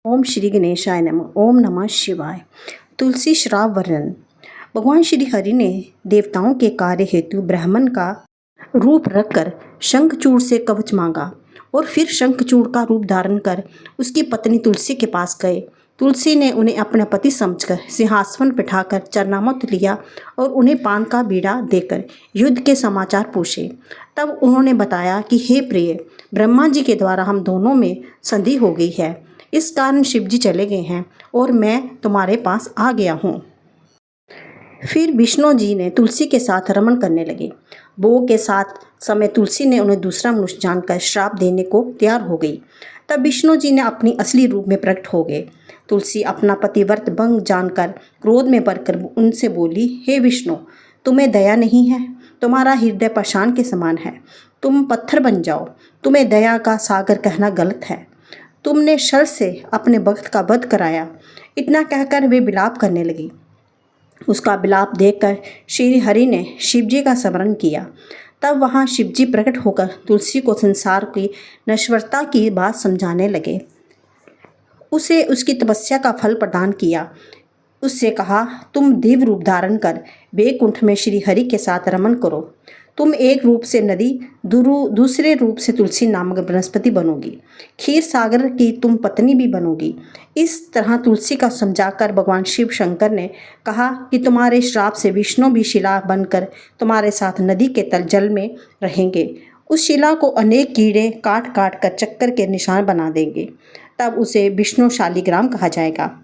ओम श्री गणेशाय नमः। ओम नमः शिवाय। तुलसी श्राप वर्णन। भगवान श्री हरि ने देवताओं के कार्य हेतु ब्राह्मण का रूप रखकर शंखचूड़ से कवच मांगा और फिर शंखचूड़ का रूप धारण कर उसकी पत्नी तुलसी के पास गए। तुलसी ने उन्हें अपना पति समझकर सिंहासन बिठाकर चरणामृत लिया और उन्हें पान का बीड़ा देकर युद्ध के समाचार पूछे। तब उन्होंने बताया कि हे प्रिय, ब्रह्मा जी के द्वारा हम दोनों में संधि हो गई है। इस कारण शिव जी चले गए हैं और मैं तुम्हारे पास आ गया हूँ। फिर विष्णु जी ने तुलसी के साथ रमण करने लगे। भोग के साथ समय तुलसी ने उन्हें दूसरा मनुष्य जानकर श्राप देने को तैयार हो गई। तब विष्णु जी ने अपनी असली रूप में प्रकट हो गए। तुलसी अपना पतिव्रत भंग जानकर क्रोध में भरकर उनसे बोली, हे विष्णु, तुम्हें दया नहीं है? तुम्हारा हृदय पाषाण के समान है। तुम पत्थर बन जाओ। तुम्हें दया का सागर कहना गलत है। तुमने छल से अपने भक्त का वध कराया। इतना कहकर वे विलाप करने लगी। उसका विलाप देखकर श्री हरि ने शिवजी का स्मरण किया। तब वहाँ शिवजी प्रकट होकर तुलसी को संसार की नश्वरता की बात समझाने लगे। उसे उसकी तपस्या का फल प्रदान किया। उससे कहा, तुम दिव्य रूप धारण कर वैकुंठ में श्री हरि के साथ रमन करो। तुम एक रूप से नदी, दूसरे रूप से तुलसी नामक वनस्पति बनोगी। क्षीर सागर की तुम पत्नी भी बनोगी। इस तरह तुलसी का समझाकर भगवान शिव शंकर ने कहा कि तुम्हारे श्राप से विष्णु भी शिला बनकर तुम्हारे साथ नदी के तल जल में रहेंगे। उस शिला को अनेक कीड़े काट काट कर चक्कर के निशान बना देंगे। तब उसे विष्णु शालिग्राम कहा जाएगा।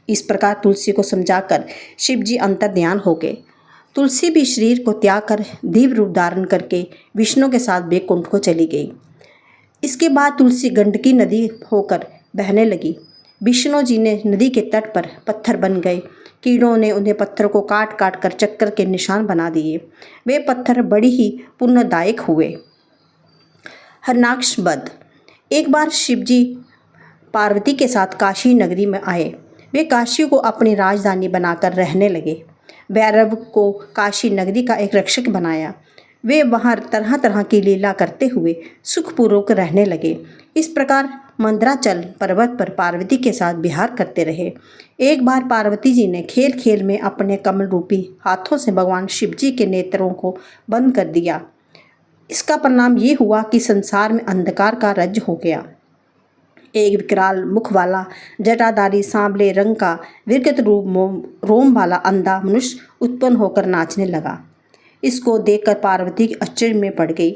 इस प्रकार तुलसी को समझाकर शिवजी अंतर ध्यान हो गए। तुलसी भी शरीर को त्याग कर दिव्य रूप धारण करके विष्णु के साथ वैकुंठ को चली गई। इसके बाद तुलसी गंडकी नदी होकर बहने लगी। विष्णु जी ने नदी के तट पर पत्थर बन गए। कीड़ों ने उन्हें पत्थर को काट काट कर चक्कर के निशान बना दिए। वे पत्थर बड़ी ही पुण्यदायक हुए। हरनाक्ष वध। एक बार शिवजी पार्वती के साथ काशी नगरी में आए। वे काशी को अपनी राजधानी बनाकर रहने लगे। भैरव को काशी नगरी का एक रक्षक बनाया। वे वहाँ तरह तरह की लीला करते हुए सुखपूर्वक रहने लगे। इस प्रकार मंदराचल पर्वत पर पार्वती के साथ विहार करते रहे। एक बार पार्वती जी ने खेल खेल में अपने कमल रूपी हाथों से भगवान शिव जी के नेत्रों को बंद कर दिया। इसका परिणाम ये हुआ कि संसार में अंधकार का राज्य हो गया। एक विकराल मुख वाला, जटाधारी, सांवले रंग का, विकृत रूप रोम वाला अंधा मनुष्य उत्पन्न होकर नाचने लगा। इसको देखकर पार्वती आश्चर्य में पड़ गई।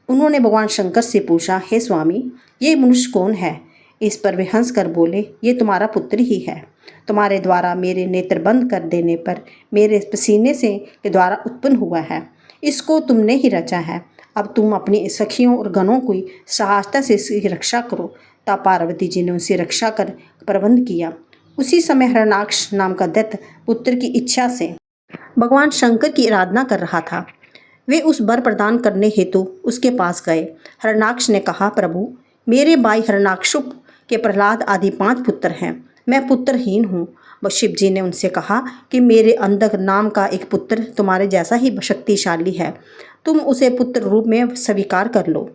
उन्होंने भगवान शंकर से पूछा, हे स्वामी, ये मनुष्य कौन है? इस पर वे हंस कर बोले, ये तुम्हारा पुत्र ही है। तुम्हारे द्वारा मेरे नेत्र बंद कर देने पर मेरे पसीने से के द्वारा उत्पन्न हुआ है। इसको तुमने ही रचा है। अब तुम अपनी सखियों और गणों की सहायता से इसकी रक्षा करो। तब पार्वती जी ने उनसे रक्षा कर प्रबंध किया। उसी समय हरणाक्ष नाम का दैत्य पुत्र की इच्छा से भगवान शंकर की आराधना कर रहा था। वे उस वर प्रदान करने हेतु उसके पास गए। हरणाक्ष ने कहा, प्रभु, मेरे भाई हरणाक्षुप के प्रहलाद आदि 5 पुत्र हैं। मैं पुत्रहीन हूँ। वह शिव जी ने उनसे कहा कि मेरे अंधक नाम का एक पुत्र तुम्हारे जैसा ही शक्तिशाली है। तुम उसे पुत्र रूप में स्वीकार कर लो।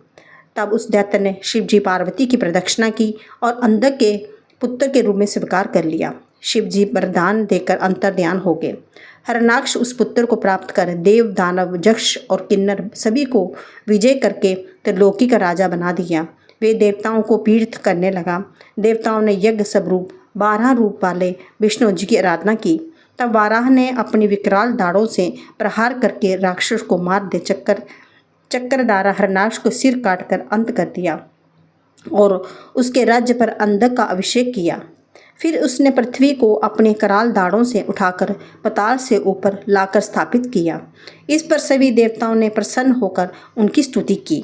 तब उस दैत्य ने शिवजी पार्वती की प्रदक्षिणा की और अंधक के पुत्र के रूप में स्वीकार कर लिया। शिवजी वरदान देकर अंतर्ध्यान हो गए। हरणाक्ष उस पुत्र को प्राप्त कर देव, दानव, यक्ष और किन्नर सभी को विजय करके त्रिलोकी का राजा बना दिया। वे देवताओं को पीड़ित करने लगा। देवताओं ने यज्ञ स्वरूप 12 रूप वाले विष्णु जी की आराधना की। तब वाराह ने अपनी विकराल दाढ़ों से प्रहार करके राक्षस को मार दे चक्कर द्वारा हरणाक्ष को सिर काटकर अंत कर दिया और उसके राज्य पर अंधक का अभिषेक किया। फिर उसने पृथ्वी को अपने कराल दाढ़ों से उठाकर पाताल से ऊपर लाकर स्थापित किया। इस पर सभी देवताओं ने प्रसन्न होकर उनकी स्तुति की।